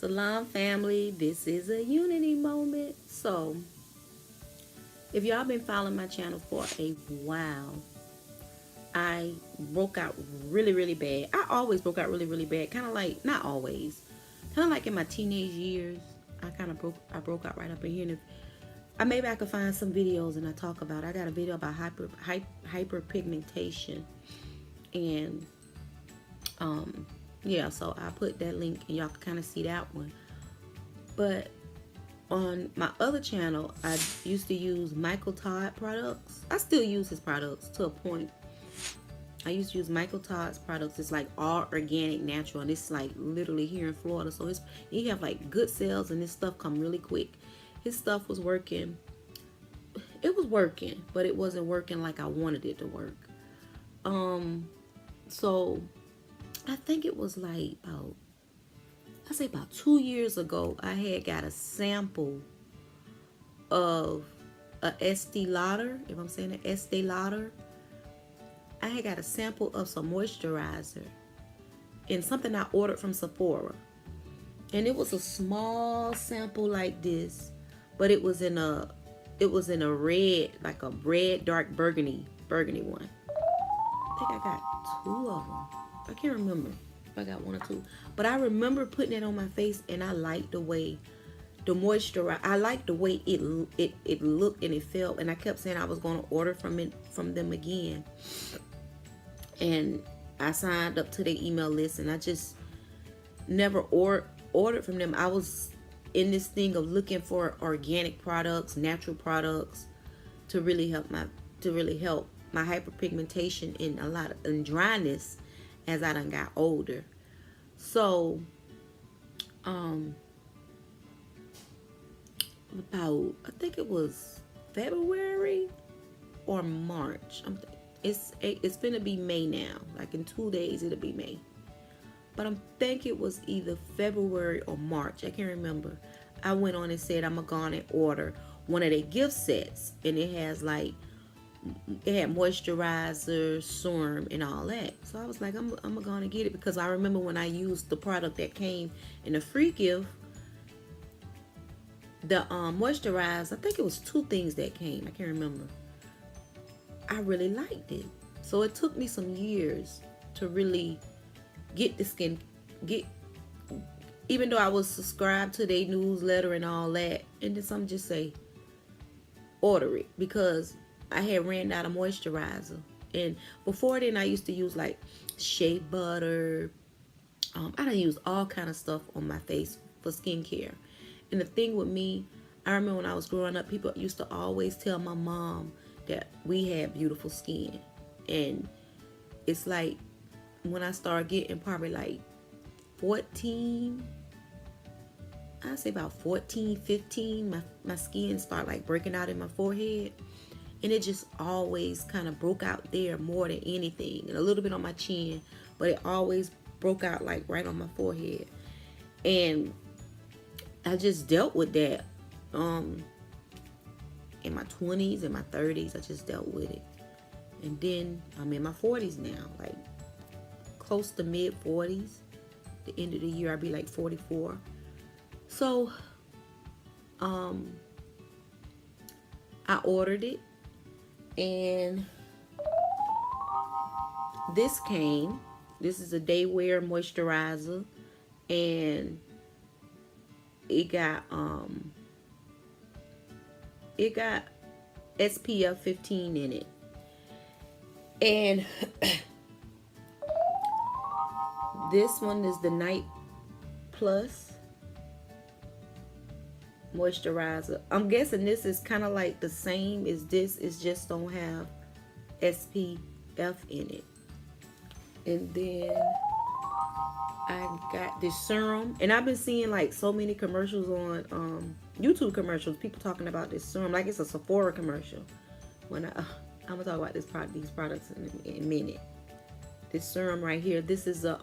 Salam family, this is a unity moment. So, if y'all been following my channel for a while, I broke out really bad. I always broke out really bad. Kind of like, not always, kind of like in my teenage years. I broke out right up in here. And if, maybe I could find some videos and I talk about it. I got a video about hyperpigmentation, and yeah, so I put that link and y'all can kind of see that one. But on my other channel, I used to use Michael Todd products. I still use his products to a point. I used to use Michael Todd's products. It's like all organic, natural, and it's like literally here in Florida. So he have like good sales, and this stuff come really quick. His stuff was working. It was working, but it wasn't working like I wanted it to work. So I think it was like about 2 years ago, I had got a sample of a Estee Lauder, if I'm saying it, Estee Lauder. I had got a sample of some moisturizer and something I ordered from Sephora. And it was a small sample like this, but it was in a red, like a red dark burgundy one. I think I got 2 of them. I can't remember if I got 1 or 2, but I remember putting it on my face, and I liked the way the moisturizer. I liked the way it looked and it felt, and I kept saying I was going to order from them again. And I signed up to their email list, and I just never ordered from them. I was in this thing of looking for organic products, natural products to really help my hyperpigmentation and dryness as I done got older. So about, I think it was February or March. It's gonna be May now. Like in 2 days it'll be May. But I think it was either February or March. I can't remember. I went on and said I'm gonna go on and order one of their gift sets, and it had moisturizer, serum, and all that. So I was like, I'm gonna get it, because I remember when I used the product that came in a free gift, the moisturizer. I think it was 2 things that came. I can't remember. I really liked it. So it took me some years to really get the skin, even though I was subscribed to their newsletter and all that, and then some just say order it, because I had ran out of moisturizer. And before then, I used to use like shea butter. I done use all kind of stuff on my face for skincare. And the thing with me, I remember when I was growing up, people used to always tell my mom that we had beautiful skin. And it's like when I started getting probably like 14, I'd say about 14, 15, my skin started like breaking out in my forehead. And it just always kind of broke out there more than anything. And a little bit on my chin, but it always broke out like right on my forehead. And I just dealt with that in my 20s and my 30s. I just dealt with it. And then I'm in my 40s now, like close to mid 40s. The end of the year I'll be like 44. So I ordered it, and this came. This is a DAYWEAR moisturizer, and it got SPF 15 in it. And this one is the Night Plus moisturizer. I'm guessing this is kind of like the same as this. It just don't have SPF in it. And then I got this serum, and I've been seeing like so many commercials on YouTube commercials, people talking about this serum like it's a Sephora commercial. When I'm gonna talk about these products in a minute. This serum right here, this is a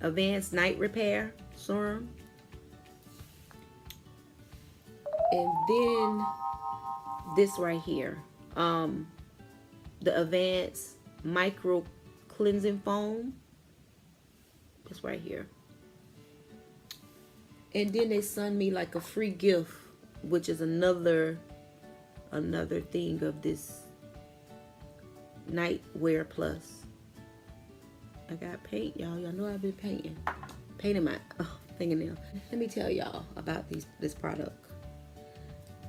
advanced night repair serum. And then this right here, the advanced micro cleansing foam. This right here. And then they sent me like a free gift, which is another thing of this Nightwear Plus. I got paint, y'all. Y'all know I've been painting my fingernail. Let me tell y'all about this product.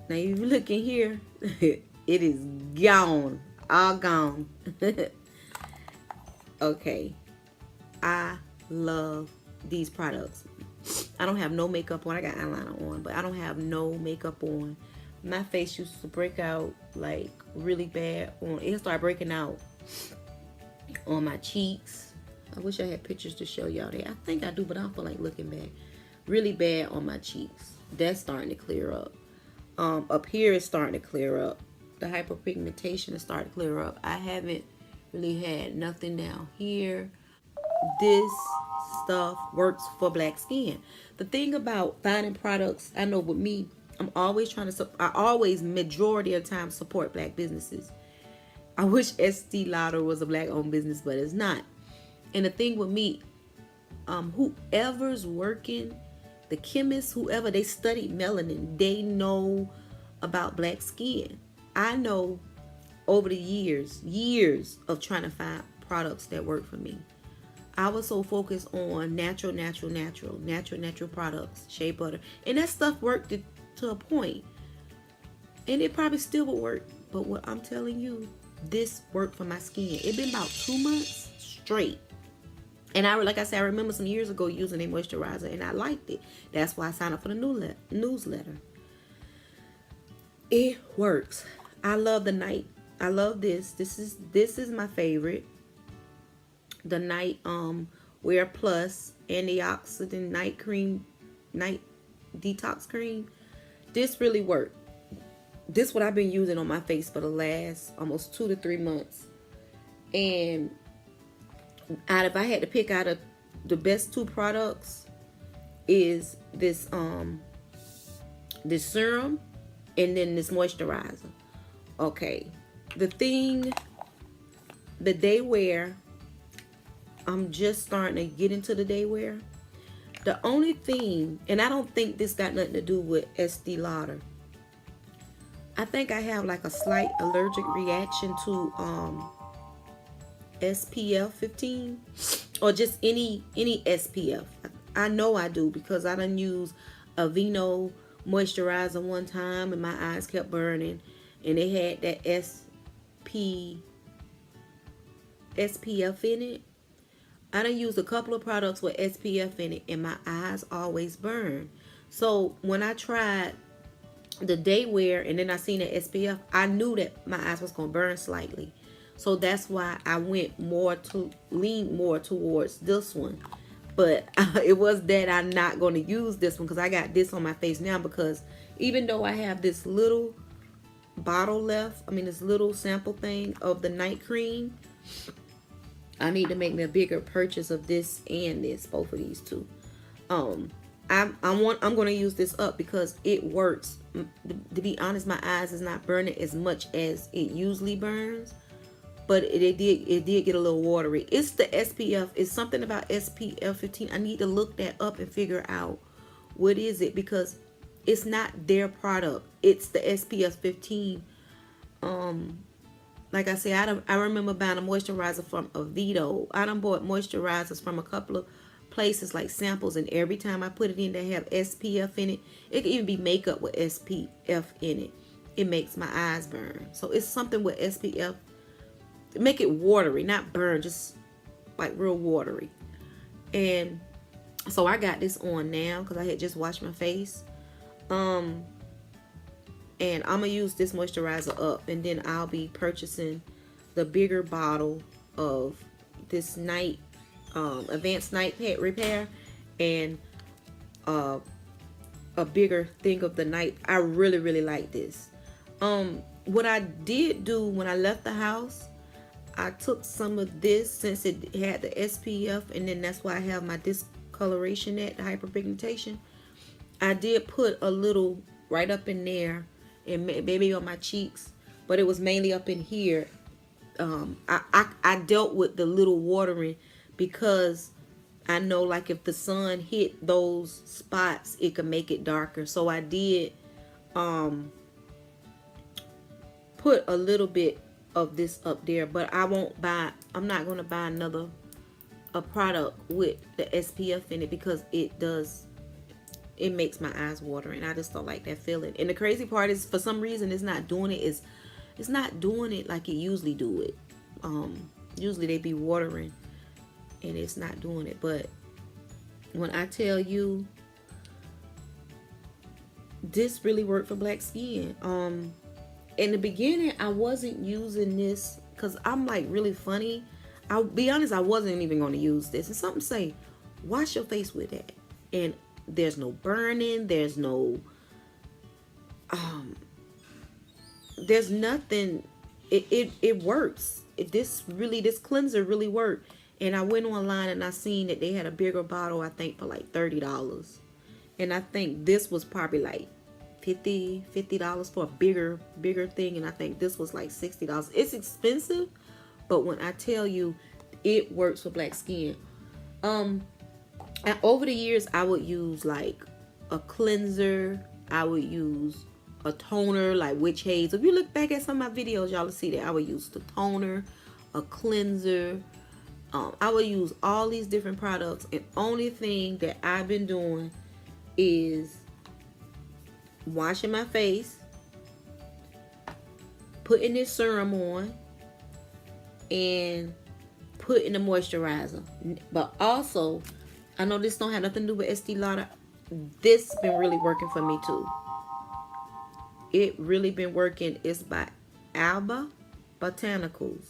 Now you look in here, it is gone, all gone. Okay, I love these products. I don't have no makeup on. I got eyeliner on, but I don't have no makeup on. My face used to break out like really bad on. It started breaking out on my cheeks. I wish I had pictures to show y'all that. I think I do, but I don't feel like looking back. Really bad on my cheeks. That's starting to clear up. Up here is starting to clear up. The hyperpigmentation is starting to clear up. I haven't really had nothing down here. This stuff works for black skin. The thing about finding products, I know with me, I'm always trying to, I always majority of the time support black businesses. I wish Estee Lauder was a black owned business, but it's not. And the thing with me, whoever's working, the chemists, whoever, they studied melanin. They know about black skin. I know over the years of trying to find products that work for me. I was so focused on natural products, shea butter. And that stuff worked to a point. And it probably still would work. But what I'm telling you, this worked for my skin. It's been about 2 months straight. And like I said, I remember some years ago using a moisturizer and I liked it. That's why I signed up for the newsletter. It works. I love the night. I love this. This is my favorite. The NightWear Plus ANTI-OXIDANT night cream, night detox cream. This really worked. This what I've been using on my face for the last almost 2 to 3 months. And if I had to pick out the best 2 products, is this this serum and then this moisturizer. Okay, the DAYWEAR, I'm just starting to get into the DAYWEAR. The only thing, and I don't think this got nothing to do with Estee Lauder. I think I have like a slight allergic reaction to SPF 15 or just any SPF. I know I do because I done used a Vino moisturizer one time and my eyes kept burning and it had that SPF in it. I done used a couple of products with SPF in it and my eyes always burn. So when I tried the DAYWEAR and then I seen the SPF, I knew that my eyes was gonna burn slightly. So that's why I leaned more towards this one. But it was that I'm not going to use this one because I got this on my face now, because even though I have this little bottle left, I mean this little sample thing of the night cream, I need to make me a bigger purchase of this and this, both of these two. I'm going to use this up because it works. To be honest, my eyes is not burning as much as it usually burns. But it did get a little watery. It's the SPF. It's something about SPF 15. I need to look that up and figure out what is it, because it's not their product. It's the SPF 15. Like I said, I remember buying a moisturizer from Avito. I done bought moisturizers from a couple of places like samples, and every time I put it in, they have SPF in it. It could even be makeup with SPF in it. It makes my eyes burn. So it's something with SPF. Make it watery, not burn, just like real watery. And so I got this on now because I had just washed my face. And I'm gonna use this moisturizer up, and then I'll be purchasing the bigger bottle of this night advanced night repair and a bigger thing of the night. I really like this. What I did do when I left the house, I took some of this, since it had the SPF, and then that's why I have my discoloration at the hyperpigmentation. I did put a little right up in there and maybe on my cheeks, but it was mainly up in here. I dealt with the little watering because I know like if the sun hit those spots, it could make it darker. So I did put a little bit of this up there, but I'm not going to buy a product with the SPF in it, because it makes my eyes water, and I just don't like that feeling. And the crazy part is, for some reason, it's not doing it like it usually do it. Usually they be watering, and it's not doing it. But when I tell you, this really worked for black skin. In the beginning, I wasn't using this because I'm like really funny. I'll be honest, I wasn't even going to use this. And something say, wash your face with that. And there's no burning. There's no, there's nothing. It works. This cleanser really worked. And I went online and I seen that they had a bigger bottle, I think for like $30. And I think this was probably like $50 for a bigger thing. And I think this was like $60. It's expensive, but when I tell you, it works for black skin. And over the years, I would use like a cleanser. I would use a toner like Witch Haze. If you look back at some of my videos, y'all will see that I would use the toner, a cleanser. I would use all these different products, and only thing that I've been doing is washing my face, putting this serum on, and putting the moisturizer. But also, I know this don't have nothing to do with Estee Lauder. This been really working for me too. It really been working. It's by Alba Botanicals,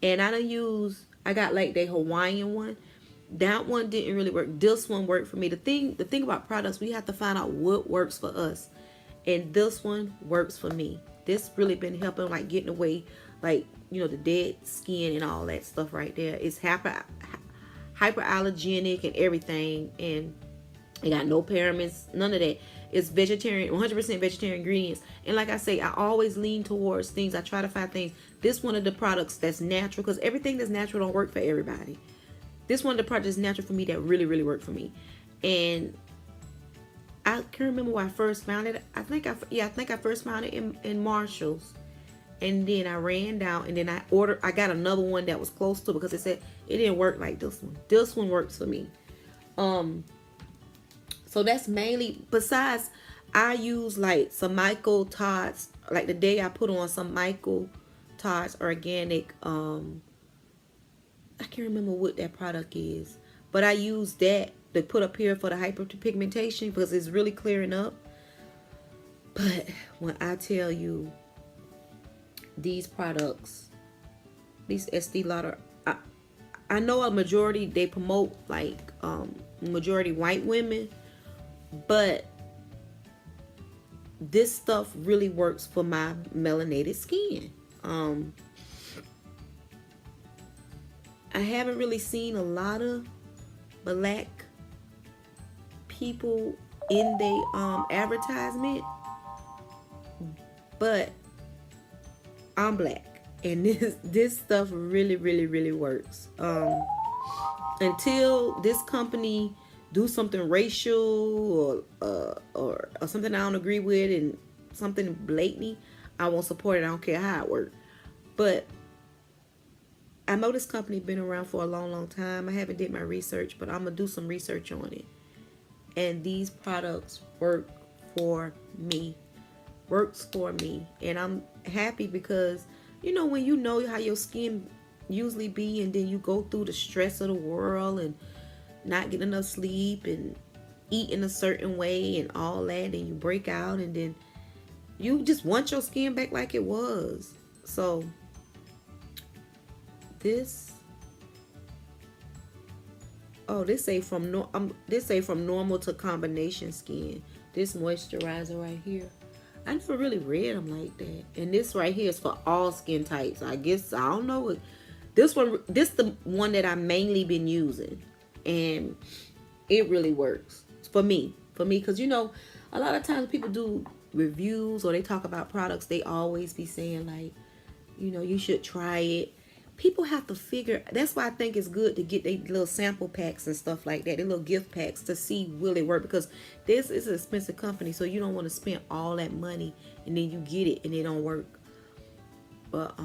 and I got like the Hawaiian one. That one didn't really work. This one worked for me. The thing about products, we have to find out what works for us, and this one works for me. This really been helping, like getting away, like, you know, the dead skin and all that stuff right there. It's hyperallergenic and everything, and it got no parabens, none of that. It's vegetarian, 100% vegetarian ingredients. And like I say, I always lean towards things. I try to find things. This one of the products that's natural, because everything that's natural don't work for everybody. This one of the products is natural for me that really, really worked for me. And I can remember when I first found it. I think I first found it in Marshall's. And then I ran down, and then I got another one that was close to it, because it said it didn't work like this one. This one works for me. So that's mainly, besides I use like some Michael Todd's, like the day I put on some Michael Todd's organic, I can't remember what that product is, but I use that to put up here for the hyperpigmentation, because it's really clearing up. But when I tell you, these products, these Estee Lauder, I know a majority, they promote like majority white women, but this stuff really works for my melanated skin. I haven't really seen a lot of black people in their advertisement, but I'm black, and this stuff really, really, really works. Until this company do something racial or something I don't agree with, and something blatantly, I won't support it. I don't care how it works. But I know this company been around for a long, long time. I haven't did my research, but I'm gonna do some research on it. And these products work for me. Works for me. And I'm happy, because, you know, when you know how your skin usually be, and then you go through the stress of the world and not getting enough sleep and eating a certain way and all that, and you break out, and then you just want your skin back like it was. So this say from normal to combination skin. This moisturizer right here, I never really read them like that. And this right here is for all skin types. I guess, I don't know what this the one that I mainly been using, and it really works for me, because, you know, a lot of times people do reviews or they talk about products, they always be saying like, you know, you should try it, people have to figure. That's why I think it's good to get their little sample packs and stuff like that, their little gift packs, to see will it work, because this is an expensive company, so you don't want to spend all that money and then you get it and it don't work. But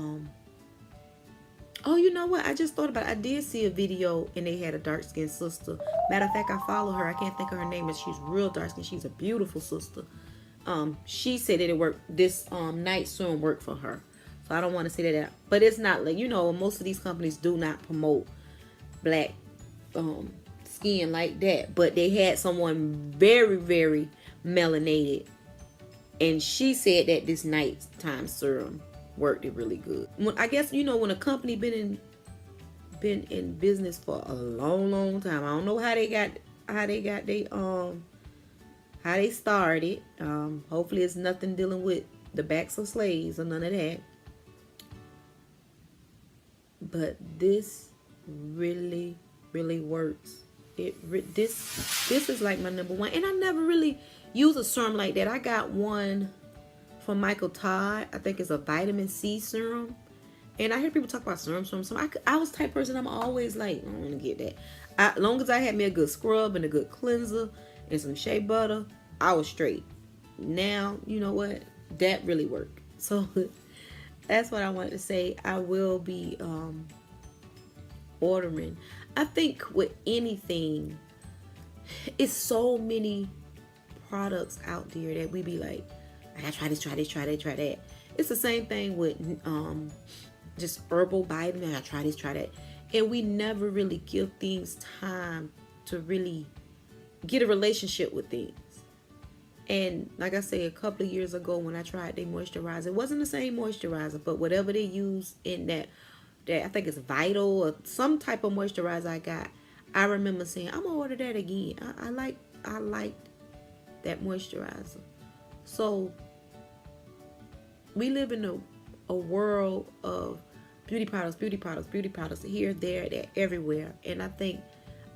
oh, you know what? I just thought about it. I did see a video and they had a dark skinned sister. Matter of fact, I follow her. I can't think of her name, but she's real dark skinned. She's a beautiful sister. She said that it worked. This night serum worked for her. So I don't want to say that, but it's not like, you know, most of these companies do not promote black skin like that. But they had someone very, very melanated, and she said that this nighttime serum worked it really good. I guess, you know, when a company been in business for a long time, I don't know how they started. Hopefully it's nothing dealing with the backs of slaves or none of that. But this really works. This is like my number one, and I never really use a serum like that. I got one from Michael Todd. I think it's a vitamin C serum, and I hear people talk about serum. I was the type of person, I'm always like, I don't want to get that. As long as I had me a good scrub and a good cleanser and some shea butter, I was straight. Now, you know what? That really worked. So that's what I wanted to say. I will be ordering. I think with anything, it's so many products out there that we be like, I gotta try this, try that. It's the same thing with just herbal vitamin. I gotta try this, try that. And we never really give things time to really get a relationship with things. And like I say, a couple of years ago when I tried their moisturizer, it wasn't the same moisturizer, but whatever they use in that I think it's Vital or some type of moisturizer I got, I remember saying, I'm gonna order that again. I like that moisturizer. So we live in a world of beauty products here, there, everywhere. And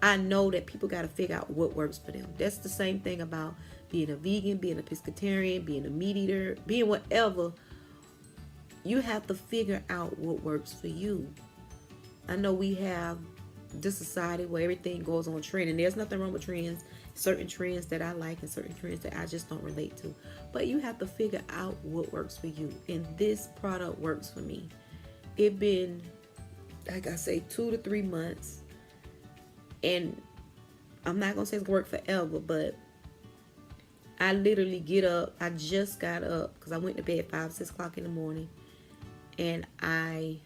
I know that people got to figure out what works for them. That's the same thing about being a vegan, being a pescatarian, being a meat eater, being whatever. You have to figure out what works for you. I know we have this society where everything goes on trend, and there's nothing wrong with trends. Certain trends that I like and certain trends that I just don't relate to. But you have to figure out what works for you. And this product works for me. It been, like I say, 2 to 3 months. And I'm not going to say it's going to work forever, but I literally get up. I just got up because I went to bed 5, 6 o'clock in the morning. And I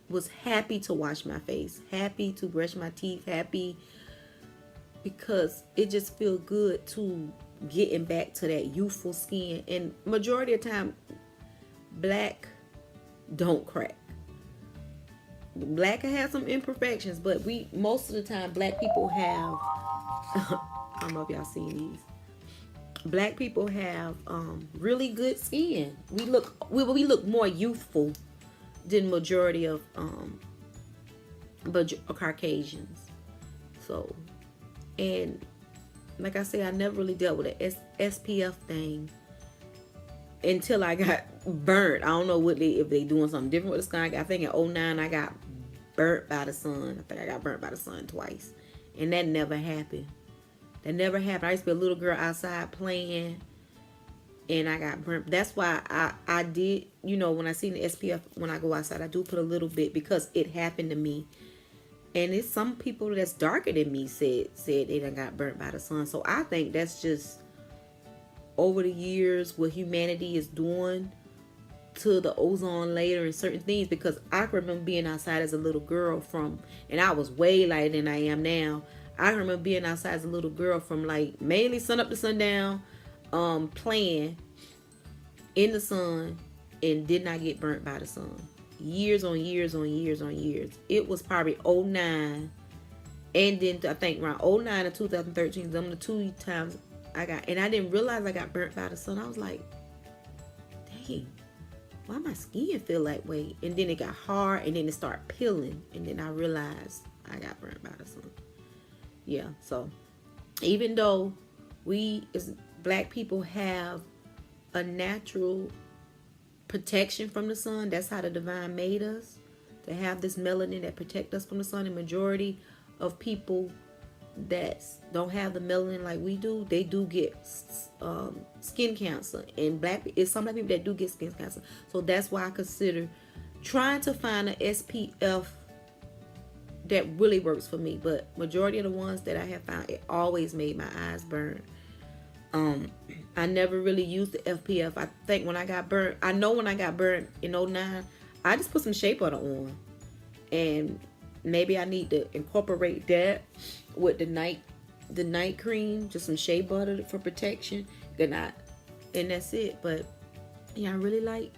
was happy to wash my face, happy to brush my teeth, happy because it just feels good to getting back to that youthful skin. And majority of the time, black don't crack. Black can have some imperfections, but most of the time black people have I don't know if y'all seen these. Black people have really good skin. We look more youthful than majority of Caucasians. So, and like I say, I never really dealt with the SPF thing until I got burnt. I don't know if they doing something different with the skin. I think in 2009 I got burnt by the sun. I think I got burnt by the sun twice, and that never happened. That never happened. I used to be a little girl outside playing, and I got burnt. That's why I did, you know, when I see the SPF, when I go outside, I do put a little bit because it happened to me. And it's some people that's darker than me said they done got burnt by the sun. So I think that's just over the years what humanity is doing to the ozone layer and certain things. Because I remember being outside as a little girl and I was way lighter than I am now. I remember being outside as a little girl from like mainly sun up to sundown, playing in the sun, and did not get burnt by the sun. Years on years on years on years. It was probably 2009, and then I think around 2009 and 2013, them the 2 times I got, and I didn't realize I got burnt by the sun. I was like, dang, why my skin feel that way? And then it got hard, and then it started peeling, and then I realized I got burnt by the sun. Yeah, so even though we as black people have a natural protection from the sun. That's how the divine made us, to have this melanin that protect us from the sun. And majority of people that don't have the melanin like we do, they do get skin cancer. And it's some black people that do get skin cancer. So that's why I consider trying to find an SPF that really works for me. But majority of the ones that I have found, it always made my eyes burn. I never really used the FPF. I think when I got burnt, I know when I got burnt in '09, I just put some shea butter on. And maybe I need to incorporate that with the night cream, just some shea butter for protection. And that's it. But yeah, I really like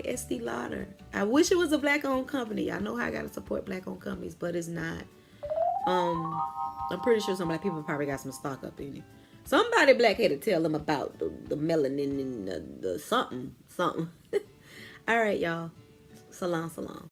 Estee Lauder. I wish it was a black-owned company. I know how I gotta support black-owned companies, but it's not. I'm pretty sure some black people probably got some stock up in it. Somebody black had to tell them about the melanin and the something. All right, y'all. Salam, salam.